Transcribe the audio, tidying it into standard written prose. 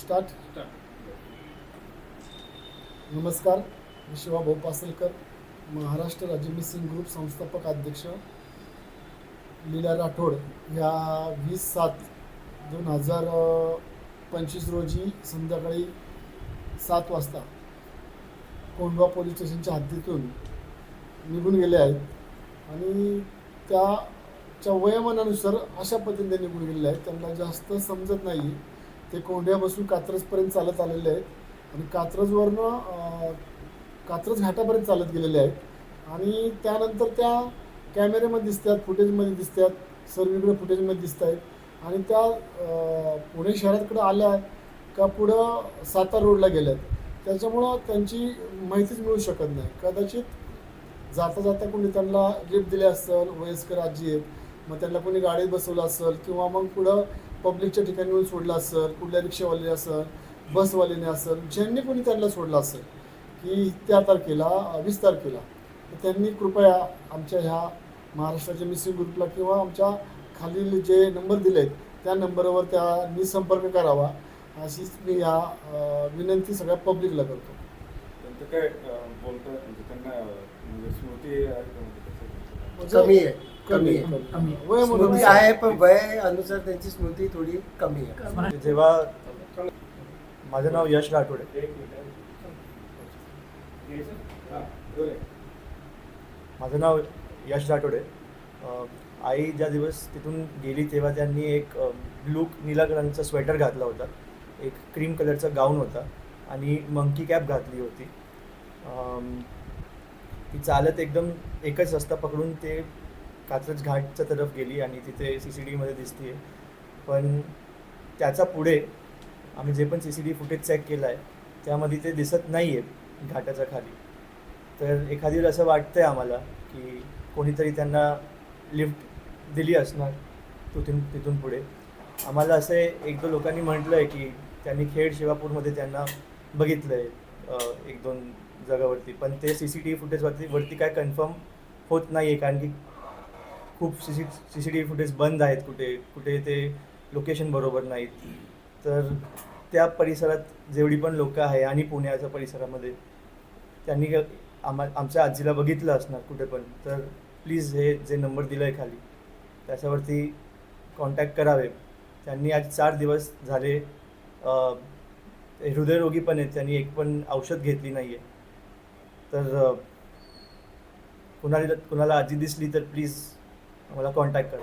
Start. नमस्कार, मी शिवाभाऊ पासलकर, महाराष्ट्र राज्य missing group संस्थापक अध्यक्ष. लीला राठोड ह्या 20/7/2025 रोजी संध्याकाळी 7 वाजता कोंढवा पोलीस स्टेशनच्या हद्दीतून निघून गेले आहेत आणि त्याच्या वयोमानानुसार अशा पद्धतीने निघून गेलेले आहेत. त्यांना जास्त समजत नाही. ते कोंढव्यापासून कात्रजपर्यंत चालत आलेले आहेत आणि कात्रज घाटापर्यंत चालत गेलेले आहेत आणि त्यानंतर त्या कॅमेऱ्यामध्ये दिसतात, फुटेजमध्ये दिसतात, सर्वीकडे फुटेजमध्ये दिसत आहेत आणि त्या पुणे शहराकडे आल्या का पुढं सातारा रोडला गेल्यात. त्याच्यामुळं त्यांची माहितीच मिळू शकत नाही. कदाचित जाता जाता कोणी त्यांना लिफ्ट दिले असेल, वयस्कर आजी आहेत, मग त्यांना कोणी गाडीत बसवलं असेल किंवा मग पुढं पब्लिकच्या ठिकाणी येऊन सोडलं असेल, कुठल्या रिक्षावाले असेल, बसवाल्याने असेल, ज्यांनी कोणी त्यांना सोडलं असेल की त्या तारखेला 20 तारखेला, तर त्यांनी कृपया आमच्या ह्या महाराष्ट्राच्या मिसिंग ग्रुपला किंवा आमच्या खालील जे नंबर दिले आहेत त्या नंबरवर त्यांनी संपर्क करावा अशीच मी या विनंती सगळ्या पब्लिकला करतो. त्यांचं काय बोलतात म्हणजे त्यांना म्हणजे स्मृती आहे का म्हणजे कमी आहे. वय म्हणून स्मृती आहे पण वय अनुसार त्यांची स्मृती थोडी कमी आहे. जेव्हा माझं नाव यश राठोडे. माझं नाव यश राठोडे. आई ज्या दिवस तिथून गेली तेव्हा त्यांनी एक ब्लू निळा रंगाचा स्वेटर घातला होता, एक क्रीम कलरचा गाऊन होता आणि मंकी कॅप घातली होती. ती चालत एकदम एकच रस्ता पकडून ते कात्रज घाटच्या तरफ गेली आणि तिथे CCTVमध्ये दिसते. पण त्याचा पुढे आम्ही जे पण CCTV फुटेज चेक केलं आहे त्यामध्ये ते दिसत नाही आहे घाटाच्या खाली. तर एखादी वेळ असं वाटतं आहे आम्हाला की कोणीतरी त्यांना लिफ्ट दिली असणार तिथून पुढे. आम्हाला असे 1-2 लोकांनी म्हटलं आहे की त्यांनी खेड शिवापूरमध्ये त्यांना बघितलं आहे 1-2 जागावरती, पण ते CCTV फुटेजवरती काय कन्फर्म होत नाही आहे कारण की खूप CCTV फुटेज बंद आहेत, कुठे ते लोकेशन बरोबर नाहीत. तर त्या परिसरात जेवढी पण लोकं आहे आणि पुण्याच्या परिसरामध्ये त्यांनी आमच्या आजीला बघितलं असणार कुठे पण, तर प्लीज हे जे नंबर दिलं आहे खाली त्याच्यावरती कॉन्टॅक्ट करावे. त्यांनी आज 4 दिवस झाले हृदयरोगी पण आहेत, त्यांनी एक पण औषध घेतली नाही आहे. तर कुणाला आजी दिसली तर प्लीज आम्हाला कॉन्टॅक्ट करा.